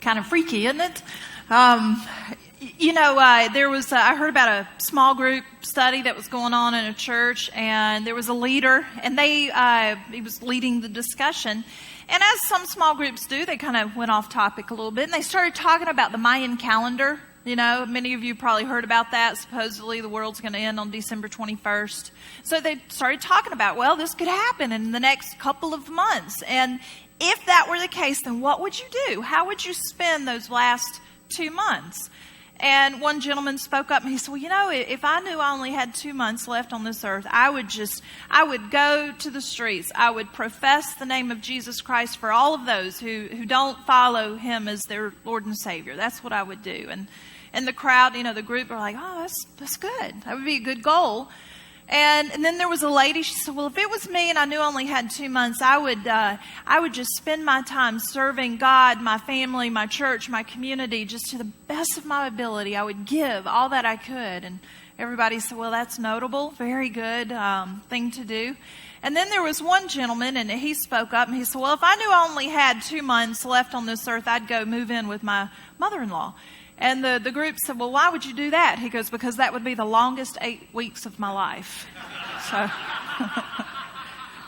Kind of freaky, isn't it? I heard about a small group study that was going on in a church, and there was a leader, and he was leading the discussion. And as some small groups do, they kind of went off topic a little bit, and they started talking about the Mayan calendar. You know, many of you probably heard about that. Supposedly the world's going to end on December 21st. So they started talking about, well, this could happen in the next couple of months. And if that were the case, then what would you do? How would you spend those last 2 months? And one gentleman spoke up and he said, well, you know, if I knew I only had 2 months left on this earth, I would go to the streets. I would profess the name of Jesus Christ for all of those who don't follow him as their Lord and Savior. That's what I would do. And the crowd, the group were like, oh, that's good. That would be a good goal. And then there was a lady, she said, well, if it was me and I knew I only had 2 months, I would just spend my time serving God, my family, my church, my community, just to the best of my ability. I would give all that I could. And everybody said, well, that's notable. Very good thing to do. And then there was one gentleman, and he spoke up, and he said, well, if I knew I only had 2 months left on this earth, I'd go move in with my mother-in-law. And the group said, well, why would you do that? He goes, because that would be the longest 8 weeks of my life. So,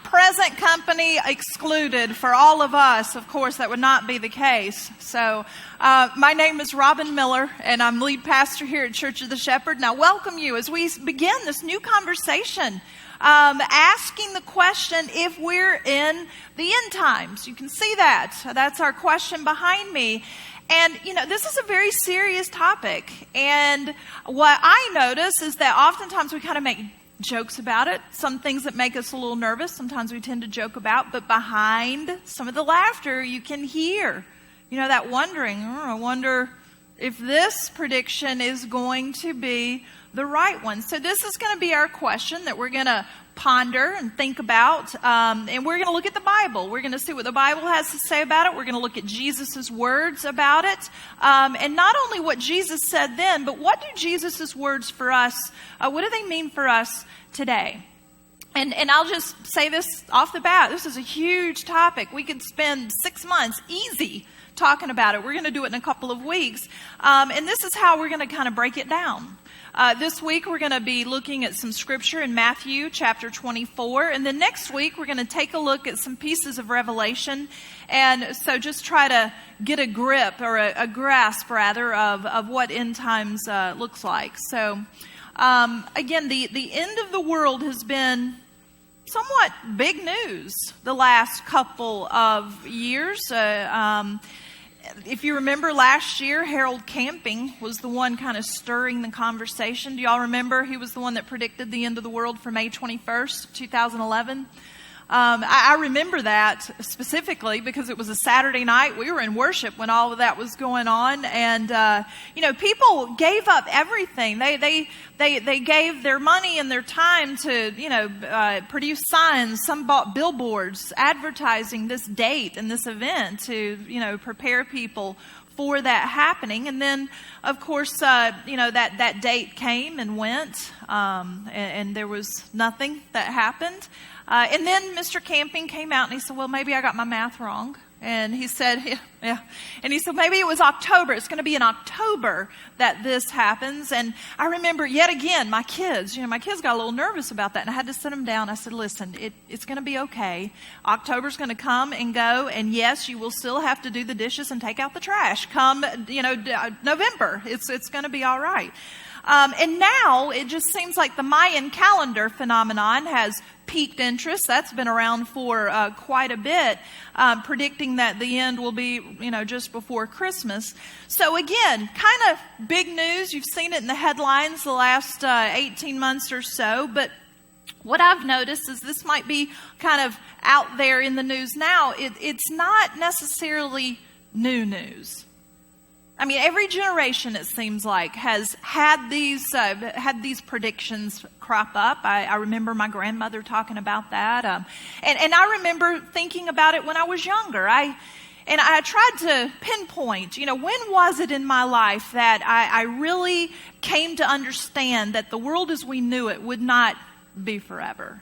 present company excluded for all of us. Of course, that would not be the case. So, my name is Robyn Miller, and I'm lead pastor here at Church of the Shepherd. And I welcome you as we begin this new conversation, asking the question if we're in the end times. You can see that. That's our question behind me. And, this is a very serious topic. And what I notice is that oftentimes we kind of make jokes about it. Some things that make us a little nervous, sometimes we tend to joke about. But behind some of the laughter, you can hear, that wondering, I wonder if this prediction is going to be the right one. So this is going to be our question that we're going to ponder and think about. And we're going to look at the Bible. We're going to see what the Bible has to say about it. We're going to look at Jesus' words about it. And not only what Jesus said then, but what do Jesus' words for us, what do they mean for us today? And I'll just say this off the bat. This is a huge topic. We could spend 6 months easy talking about it. We're going to do it in a couple of weeks. And this is how we're going to kind of break it down. This week we're going to be looking at some scripture in Matthew chapter 24. And then next week we're going to take a look at some pieces of Revelation. And so just try to get a grip or a grasp rather of what end times looks like. So again, the end of the world has been somewhat big news the last couple of years. If you remember last year, Harold Camping was the one kind of stirring the conversation. Do y'all remember? He was the one that predicted the end of the world for May 21st, 2011. I remember that specifically because it was a Saturday night. We were in worship when all of that was going on. And, people gave up everything. They gave their money and their time to, produce signs. Some bought billboards advertising this date and this event to, prepare people for that happening. And then, of course, that date came and went, and there was nothing that happened. And then Mr. Camping came out and he said, well, maybe I got my math wrong. And he said, yeah. And he said, maybe it was October. It's going to be in October that this happens. And I remember yet again, my kids got a little nervous about that. And I had to sit them down. I said, listen, it's going to be okay. October's going to come and go. And yes, you will still have to do the dishes and take out the trash come, November. It's going to be all right. And now it just seems like the Mayan calendar phenomenon has piqued interest. That's been around for quite a bit, predicting that the end will be, just before Christmas. So again, kind of big news. You've seen it in the headlines the last 18 months or so. But what I've noticed is this might be kind of out there in the news now. It's not necessarily new news. I mean, every generation, it seems like, has had these predictions crop up. I remember my grandmother talking about that. And I remember thinking about it when I was younger. I tried to pinpoint, when was it in my life that I really came to understand that the world as we knew it would not be forever.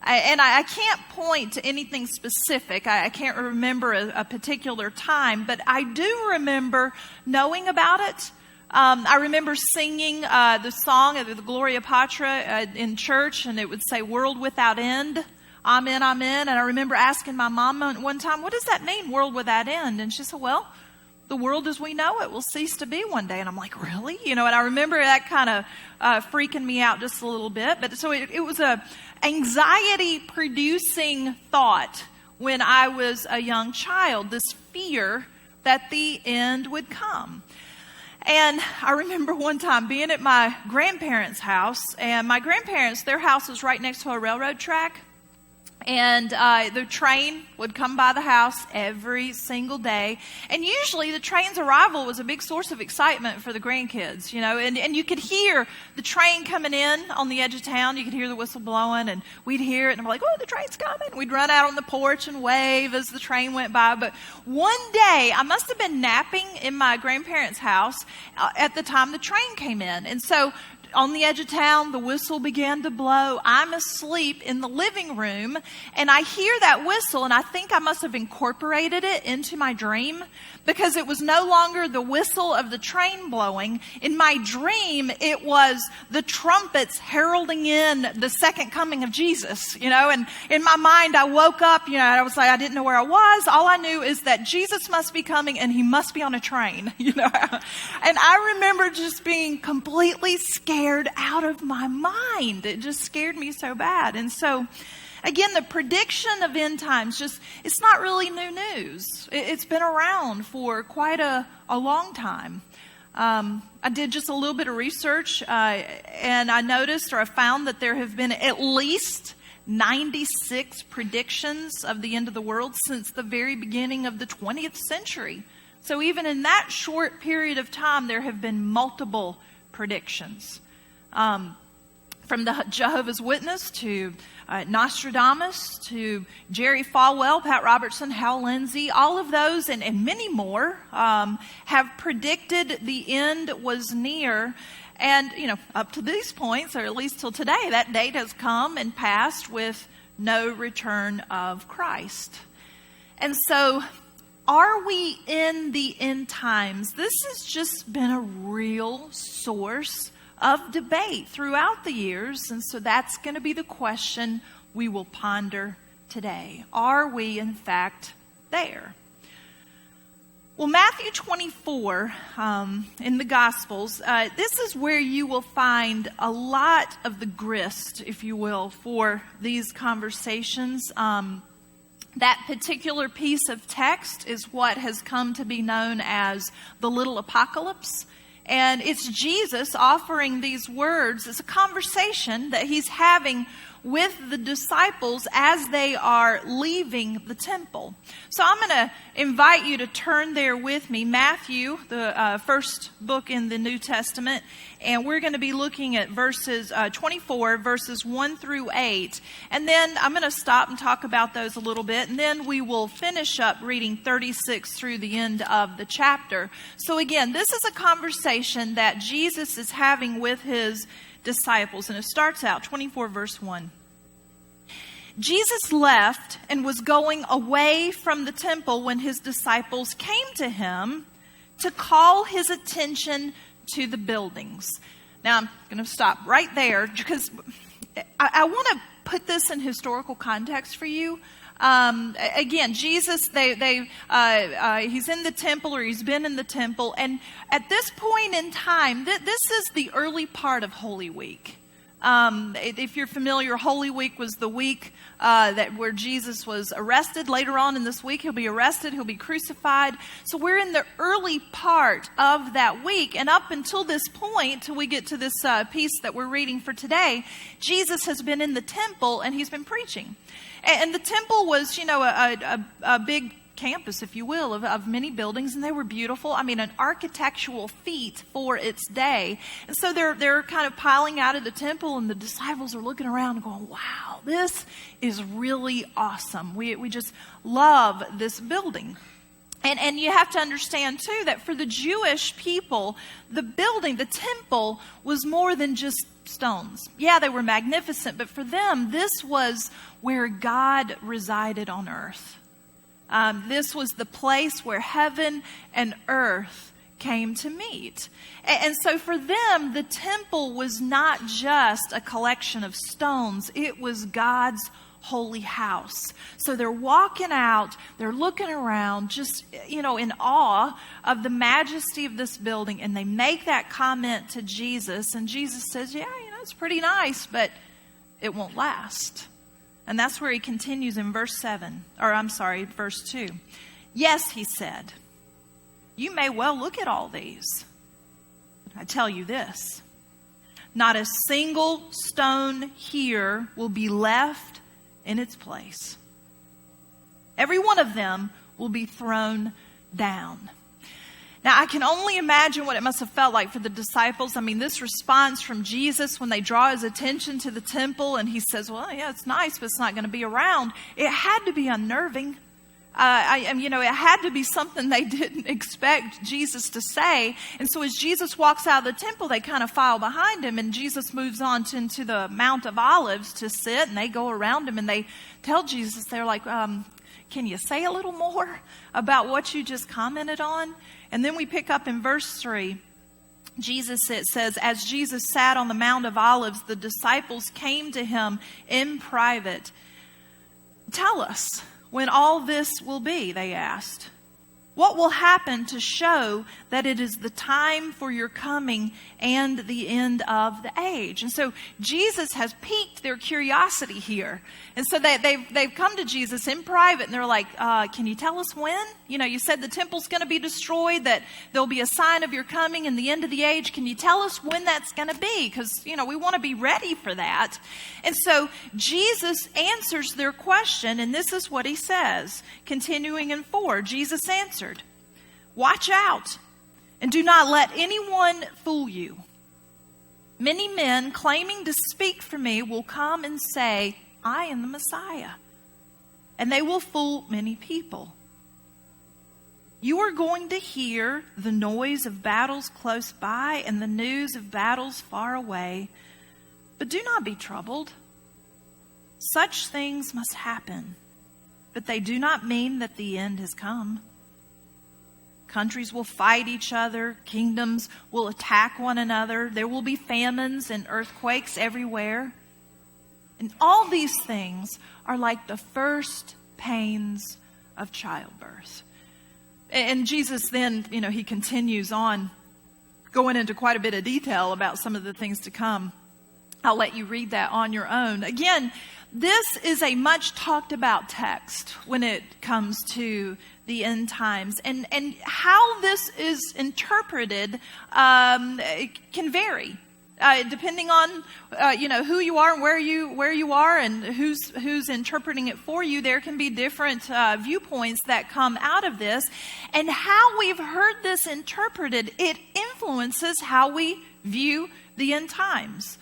I can't point to anything specific. I can't remember a particular time, but I do remember knowing about it. I remember singing the song of the Gloria Patra in church, and it would say, "World without end. Amen, amen." And I remember asking my mom one time, "What does that mean, world without end?" And she said, "Well, the world as we know it will cease to be one day." And I'm like, "Really?" And I remember that kind of freaking me out just a little bit. But so it was a anxiety-producing thought when I was a young child, this fear that the end would come. And I remember one time being at my grandparents' house, and my grandparents, their house was right next to a railroad track. And the train would come by the house every single day. And usually the train's arrival was a big source of excitement for the grandkids, And you could hear the train coming in on the edge of town. You could hear the whistle blowing, and we'd hear it. And I'm like, "Oh, the train's coming." We'd run out on the porch and wave as the train went by. But one day, I must have been napping in my grandparents' house at the time the train came in. And so on the edge of town, the whistle began to blow. I'm asleep in the living room, and I hear that whistle, and I think I must have incorporated it into my dream, because it was no longer the whistle of the train blowing. In my dream, it was the trumpets heralding in the second coming of Jesus, And in my mind, I woke up, I was like, I didn't know where I was. All I knew is that Jesus must be coming, and he must be on a train, And I remember just being completely scared out of my mind. It just scared me so bad. And so, again, the prediction of end times, it's not really new news. It's been around for quite a long time. I did just a little bit of research, and I noticed, or I found, that there have been at least 96 predictions of the end of the world since the very beginning of the 20th century. So even in that short period of time, there have been multiple predictions. From the Jehovah's Witness to Nostradamus to Jerry Falwell, Pat Robertson, Hal Lindsey, all of those and many more have predicted the end was near. And, up to these points, or at least till today, that date has come and passed with no return of Christ. And so, are we in the end times? This has just been a real source of debate throughout the years, and so that's going to be the question we will ponder today. Are we, in fact, there? Well, Matthew 24 in the Gospels, this is where you will find a lot of the grist, if you will, for these conversations. That particular piece of text is what has come to be known as the Little Apocalypse. And it's Jesus offering these words. It's a conversation that he's having with the disciples as they are leaving the temple. So I'm going to invite you to turn there with me. Matthew, the first book in the New Testament. And we're going to be looking at verses 24, verses 1 through 8. And then I'm going to stop and talk about those a little bit. And then we will finish up reading 36 through the end of the chapter. So again, this is a conversation that Jesus is having with his disciples. And it starts out, 24 verse 1. Jesus left and was going away from the temple when his disciples came to him to call his attention to the buildings. Now, I'm going to stop right there because I want to put this in historical context for you. Again, Jesus, he's in the temple, or he's been in the temple. And at this point in time, this is the early part of Holy Week. If you're familiar, Holy Week was the week where Jesus was arrested. Later on in this week, he'll be arrested, he'll be crucified. So we're in the early part of that week. And up until this point, till we get to this piece that we're reading for today, Jesus has been in the temple and he's been preaching. And the temple was, a big campus, if you will, of many buildings, and they were beautiful. I mean, an architectural feat for its day. And so they're kind of piling out of the temple, and the disciples are looking around and going, wow, this is really awesome. We just love this building. And you have to understand, too, that for the Jewish people, the building, the temple, was more than just stones. Yeah, they were magnificent, but for them, this was where God resided on earth. This was the place where heaven and earth came to meet. And so for them, the temple was not just a collection of stones. It was God's holy house. So they're walking out, they're looking around, just, in awe of the majesty of this building. And they make that comment to Jesus. And Jesus says, yeah, it's pretty nice, but it won't last. And that's where he continues in verse 2. Yes, he said, you may well look at all these. I tell you this, not a single stone here will be left in its place. Every one of them will be thrown down. Now, I can only imagine what it must have felt like for the disciples. I mean, this response from Jesus when they draw his attention to the temple and he says, well, yeah, it's nice, but it's not going to be around. It had to be unnerving. It had to be something they didn't expect Jesus to say. And so as Jesus walks out of the temple, they kind of file behind him. And Jesus moves on into the Mount of Olives to sit. And they go around him and they tell Jesus, they're like, can you say a little more about what you just commented on? And then we pick up in verse 3. It says, as Jesus sat on the Mount of Olives, the disciples came to him in private. Tell us when all this will be, they asked. What will happen to show that it is the time for your coming and the end of the age? And so Jesus has piqued their curiosity here. And so they've come to Jesus in private and they're like, can you tell us when? You said the temple's going to be destroyed, that there'll be a sign of your coming and the end of the age. Can you tell us when that's going to be? Because, we want to be ready for that. And so Jesus answers their question, and this is what he says. Continuing in 4, Jesus answered, watch out and do not let anyone fool you. Many men claiming to speak for me will come and say, I am the Messiah. And they will fool many people. You are going to hear the noise of battles close by and the news of battles far away. But do not be troubled. Such things must happen, but they do not mean that the end has come. Countries will fight each other. Kingdoms will attack one another. There will be famines and earthquakes everywhere. And all these things are like the first pains of childbirth. And Jesus then, he continues on going into quite a bit of detail about some of the things to come. I'll let you read that on your own. Again, this is a much talked about text when it comes to the end times. And how this is interpreted can vary. Depending on who you are and where you are and who's interpreting it for you, there can be different viewpoints that come out of this. And how we've heard this interpreted, it influences how we view the end times.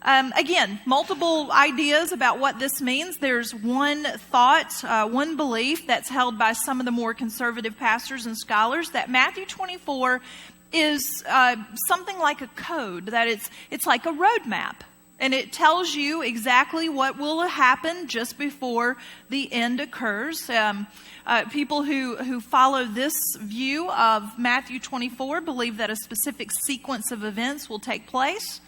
Again, multiple ideas about what this means. There's one thought, one belief that's held by some of the more conservative pastors and scholars that Matthew 24 is something like a code, that it's like a roadmap. And it tells you exactly what will happen just before the end occurs. People who follow this view of Matthew 24 believe that a specific sequence of events will take place.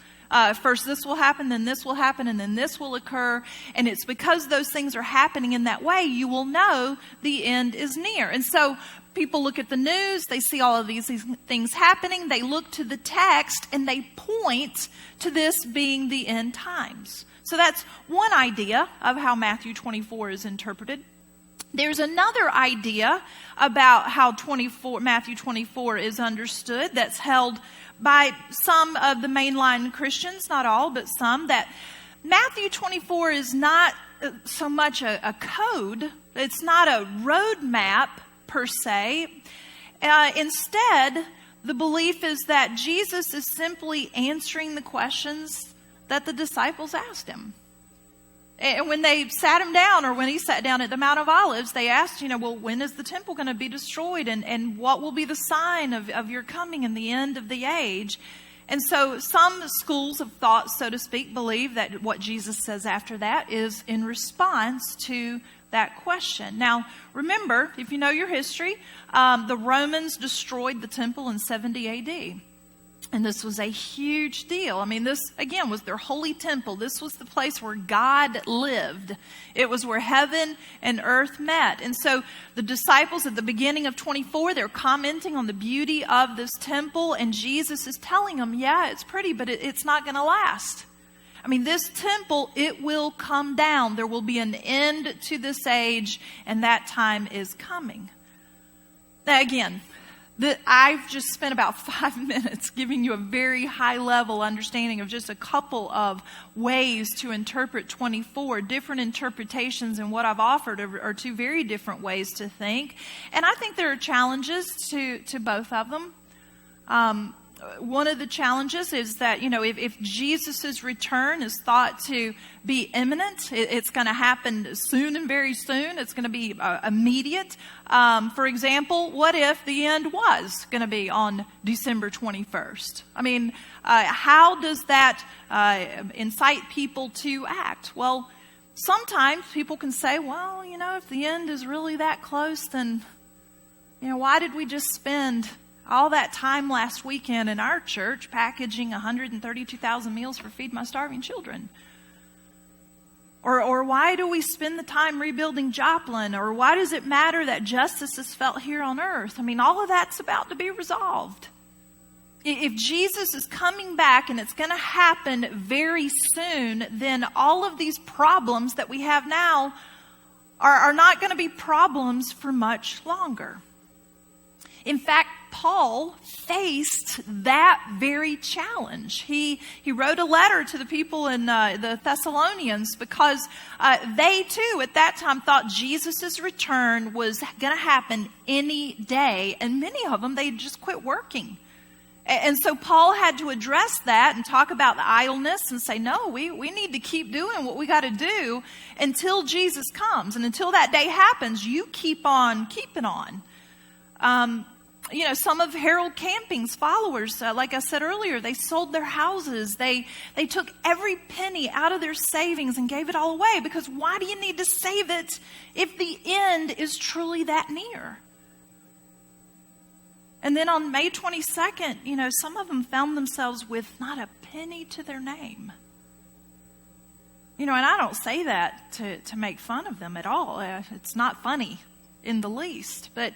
First this will happen, then this will happen, and then this will occur. And it's because those things are happening in that way, you will know the end is near. And so people look at the news, they see all of these things happening, they look to the text, and they point to this being the end times. So that's one idea of how Matthew 24 is interpreted. There's another idea about how Matthew 24 is understood that's held by some of the mainline Christians, not all, but some, that Matthew 24 is not so much a code. It's not a roadmap per se. Instead, the belief is that Jesus is simply answering the questions that the disciples asked him. And when they sat him down, or when he sat down at the Mount of Olives, they asked, well, when is the temple going to be destroyed? And what will be the sign of your coming and the end of the age? And so some schools of thought, so to speak, believe that what Jesus says after that is in response to that question. Now, remember, if you know your history, the Romans destroyed the temple in 70 A.D., and this was a huge deal. I mean, this, again, was their holy temple. This was the place where God lived. It was where heaven and earth met. And so the disciples at the beginning of 24, they're commenting on the beauty of this temple. And Jesus is telling them, yeah, it's pretty, but it's not going to last. I mean, this temple, it will come down. There will be an end to this age, and that time is coming. Now, again, I've just spent about 5 minutes giving you a very high-level understanding of just a couple of ways to interpret 24. Different interpretations, and what I've offered are two very different ways to think. And I think there are challenges to both of them. One of the challenges is that, if Jesus' return is thought to be imminent, it's going to happen soon and very soon. It's going to be immediate. For example, what if the end was going to be on December 21st? I mean, how does that incite people to act? Well, sometimes people can say, well, if the end is really that close, then, why did we just spend all that time last weekend in our church packaging 132,000 meals for Feed My Starving Children? Or why do we spend the time rebuilding Joplin? Or why does it matter that justice is felt here on earth? I mean, all of that's about to be resolved. If Jesus is coming back and it's going to happen very soon, then all of these problems that we have now are not going to be problems for much longer. In fact, Paul faced that very challenge. He wrote a letter to the people in the Thessalonians because they too at that time thought Jesus' return was going to happen any day. And many of them, they just quit working. And so Paul had to address that and talk about the idleness and say, no, we need to keep doing what we got to do until Jesus comes. And until that day happens, you keep on keeping on. Some of Harold Camping's followers, like I said earlier, they sold their houses. They took every penny out of their savings and gave it all away, because why do you need to save it if the end is truly that near? And then on May 22nd, some of them found themselves with not a penny to their name. And I don't say that to make fun of them at all. It's not funny in the least. But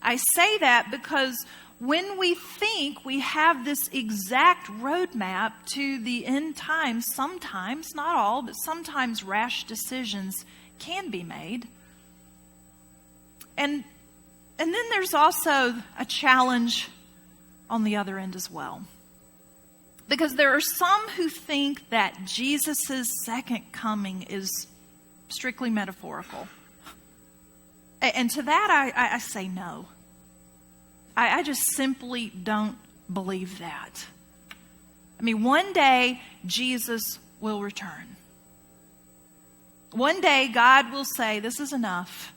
I say that because when we think we have this exact roadmap to the end times, sometimes, not all, but sometimes rash decisions can be made. And then there's also a challenge on the other end as well. Because there are some who think that Jesus' second coming is strictly metaphorical. And to that I say no. I just simply don't believe that. I mean, one day Jesus will return. One day God will say, this is enough,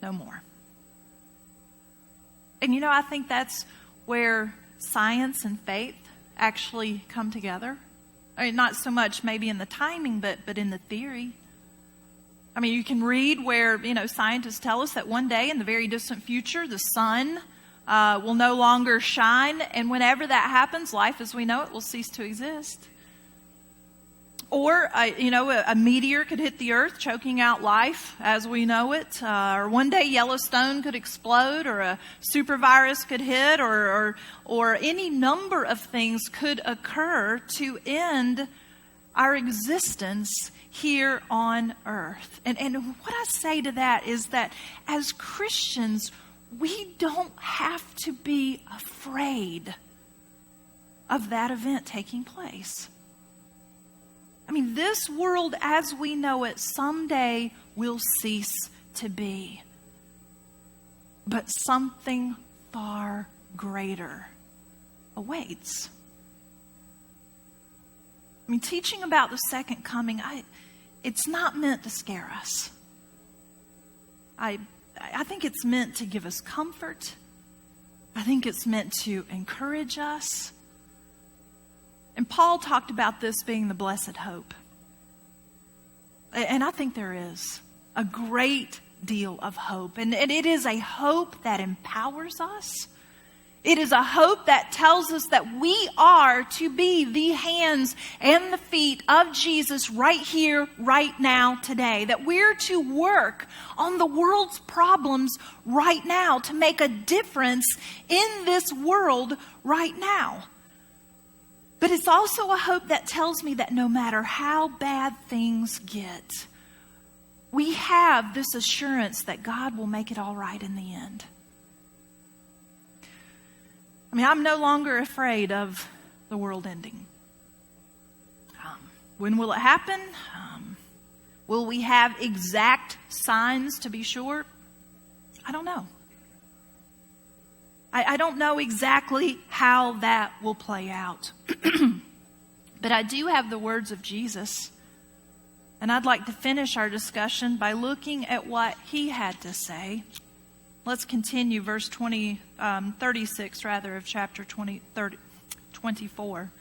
no more. And I think that's where science and faith actually come together. I mean, not so much maybe in the timing, but in the theory. I mean, you can read where, scientists tell us that one day in the very distant future, the sun will no longer shine. And whenever that happens, life as we know it will cease to exist. Or, a meteor could hit the earth, choking out life as we know it. Or one day Yellowstone could explode, or a super virus could hit, or any number of things could occur to end our existence here on earth. And what I say to that is that as Christians, we don't have to be afraid of that event taking place. I mean, this world as we know it someday will cease to be. But something far greater awaits. I mean, teaching about the second coming, it's not meant to scare us. I think it's meant to give us comfort. I think it's meant to encourage us. And Paul talked about this being the blessed hope. And I think there is a great deal of hope. And it is a hope that empowers us. It is a hope that tells us that we are to be the hands and the feet of Jesus right here, right now, today. That we're to work on the world's problems right now to make a difference in this world right now. But it's also a hope that tells me that no matter how bad things get, we have this assurance that God will make it all right in the end. I mean, I'm no longer afraid of the world ending. When will it happen? Will we have exact signs to be sure? I don't know. I don't know exactly how that will play out. But I do have the words of Jesus. And I'd like to finish our discussion by looking at what he had to say. Let's continue verse 36 of chapter 24.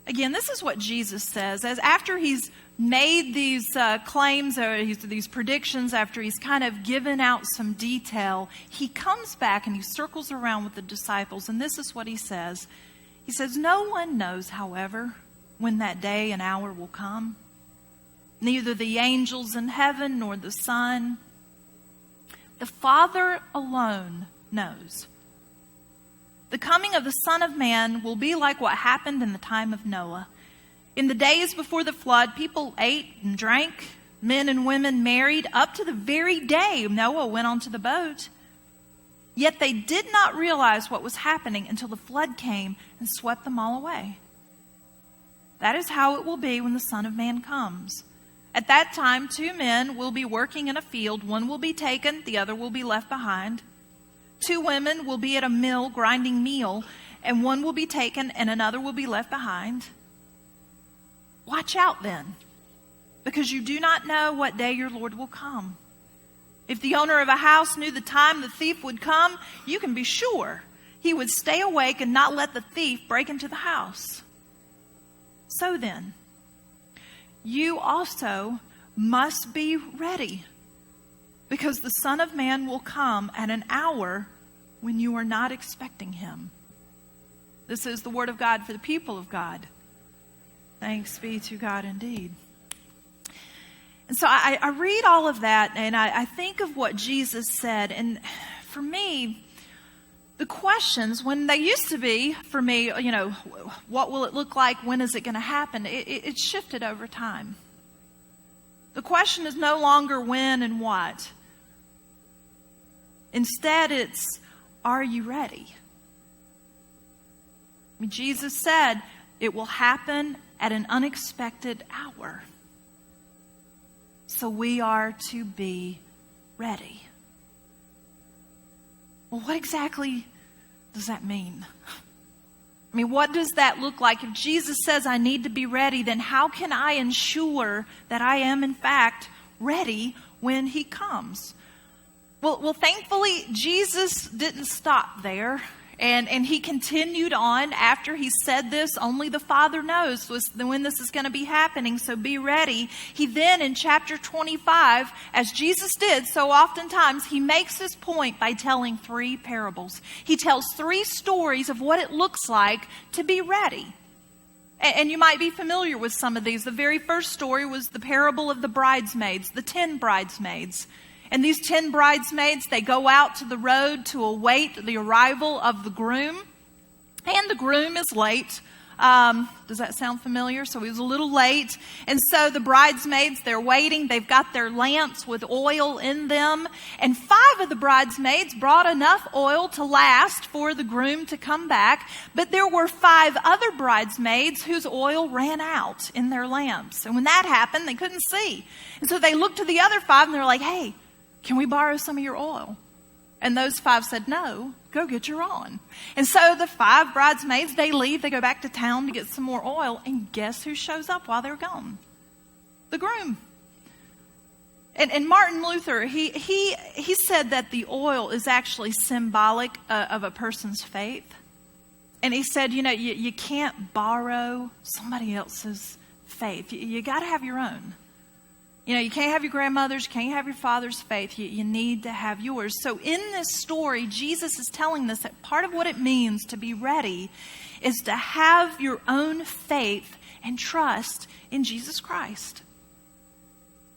Again, this is what Jesus says. As after he's made these claims or these predictions, after he's kind of given out some detail, he comes back and he circles around with the disciples. And this is what he says. He says, "No one knows, however, when that day and hour will come. Neither the angels in heaven nor the Son. The Father alone knows. The coming of the Son of Man will be like what happened in the time of Noah. In the days before the flood, people ate and drank, men and women married, up to the very day Noah went onto the boat. Yet they did not realize what was happening until the flood came and swept them all away. That is how it will be when the Son of Man comes. At that time, 2 men will be working in a field. One will be taken, the other will be left behind. 2 women will be at a mill grinding meal, and one will be taken and another will be left behind. Watch out then, because you do not know what day your Lord will come. If the owner of a house knew the time the thief would come, you can be sure he would stay awake and not let the thief break into the house. So then, you also must be ready, because the Son of Man will come at an hour when you are not expecting him." This is the word of God for the people of God. Thanks be to God indeed. And so I read all of that and I think of what Jesus said. And for me, the questions, when they used to be, for me, what will it look like? When is it going to happen? It shifted over time. The question is no longer when and what. Instead, it's, are you ready? I mean, Jesus said it will happen at an unexpected hour. So we are to be ready. Well, what exactly does that mean? I mean, what does that look like? If Jesus says I need to be ready, then how can I ensure that I am in fact ready when he comes? Well, thankfully, Jesus didn't stop there. And he continued on after he said this. Only the Father knows when this is going to be happening, so be ready. He then, in chapter 25, as Jesus did so oftentimes, he makes this point by telling 3 parables. He tells 3 stories of what it looks like to be ready. And you might be familiar with some of these. The very first story was the parable of the bridesmaids, the 10 bridesmaids. And these 10 bridesmaids, they go out to the road to await the arrival of the groom. And the groom is late. Does that sound familiar? So he was a little late. And so the bridesmaids, they're waiting. They've got their lamps with oil in them. And 5 of the bridesmaids brought enough oil to last for the groom to come back. But there were 5 other bridesmaids whose oil ran out in their lamps. And when that happened, they couldn't see. And so they looked to the other 5 and they're like, "Hey, can we borrow some of your oil?" And those 5 said, "No, go get your own." And so the 5 bridesmaids, they leave. They go back to town to get some more oil. And guess who shows up while they're gone? the groom. And Martin Luther, he said that the oil is actually symbolic of a person's faith. And he said, you can't borrow somebody else's faith. You got to have your own. You can't have your grandmother's, you can't have your father's faith. You need to have yours. So in this story, Jesus is telling us that part of what it means to be ready is to have your own faith and trust in Jesus Christ.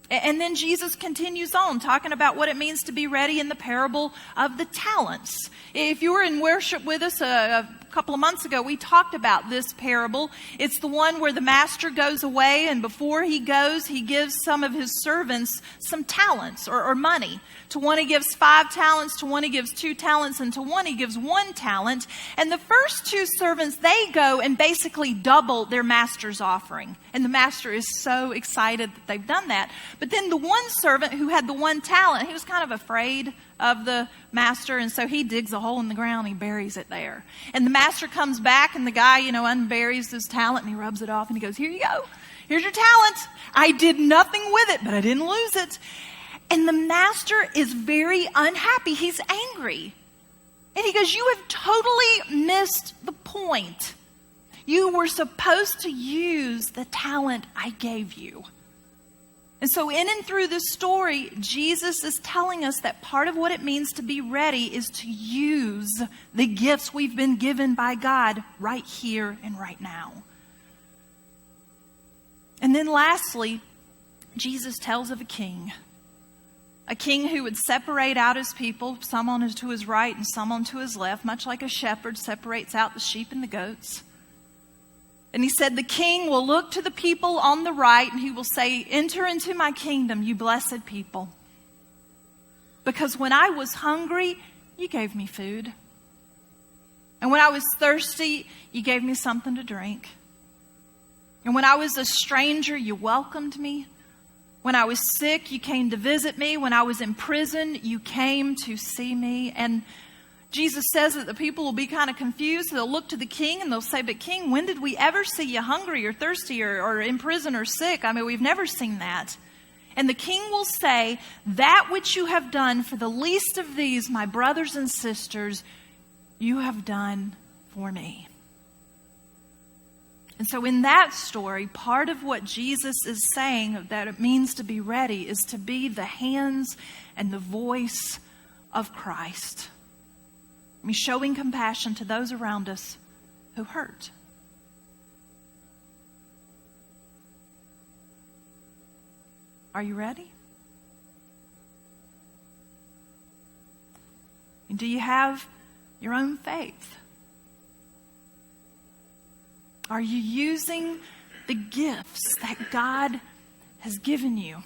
And then Jesus continues on talking about what it means to be ready in the parable of the talents. If you were in worship with us a couple of months ago, we talked about this parable. It's the one where the master goes away, and before he goes, he gives some of his servants some talents or money. To one he gives 5 talents, to one he gives 2 talents, and to one he gives 1 talent. And the first 2 servants, they go and basically double their master's offering. And the master is so excited that they've done that. But then the one servant who had the 1 talent, he was kind of afraid of the master, and so he digs a hole in the ground, he buries it there. And the master comes back, and the guy, unburies his talent, and he rubs it off, and he goes, "Here you go. Here's your talent. I did nothing with it, but I didn't lose it." And the master is very unhappy. He's angry. And he goes, "You have totally missed the point. You were supposed to use the talent I gave you." And so in and through this story, Jesus is telling us that part of what it means to be ready is to use the gifts we've been given by God right here and right now. And then lastly, Jesus tells of a king who would separate out his people, some on to his right and some on to his left, much like a shepherd separates out the sheep and the goats. And he said, the king will look to the people on the right and he will say, "Enter into my kingdom, you blessed people. Because when I was hungry, you gave me food. And when I was thirsty, you gave me something to drink. And when I was a stranger, you welcomed me. When I was sick, you came to visit me. When I was in prison, you came to see me." And Jesus says that the people will be kind of confused. They'll look to the king and they'll say, "But king, when did we ever see you hungry or thirsty or in prison or sick? I mean, we've never seen that." And the king will say, "That which you have done for the least of these, my brothers and sisters, you have done for me." And so in that story, part of what Jesus is saying that it means to be ready is to be the hands and the voice of Christ. I mean, showing compassion to those around us who hurt. Are you ready? And do you have your own faith? Are you using the gifts that God has given you?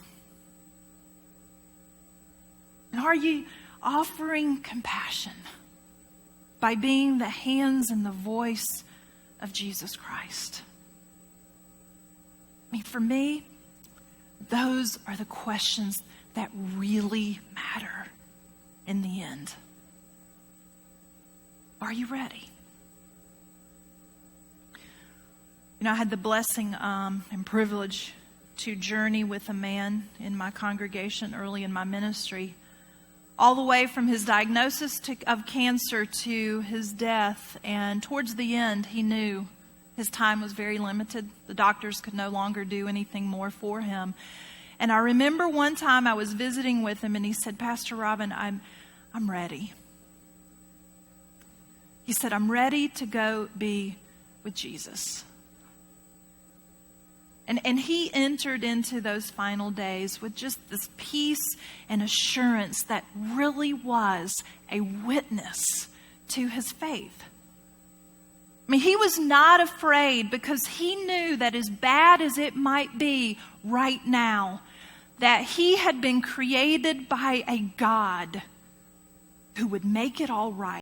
And are you offering compassion by being the hands and the voice of Jesus Christ? I mean, for me, those are the questions that really matter in the end. Are you ready? I had the blessing and privilege to journey with a man in my congregation early in my ministry, all the way from his diagnosis of cancer to his death. And towards the end, he knew his time was very limited. The doctors could no longer do anything more for him. And I remember one time I was visiting with him and he said, "Pastor Robyn, I'm ready." He said, "I'm ready to go be with Jesus." And he entered into those final days with just this peace and assurance that really was a witness to his faith. I mean, he was not afraid because he knew that as bad as it might be right now, that he had been created by a God who would make it all right.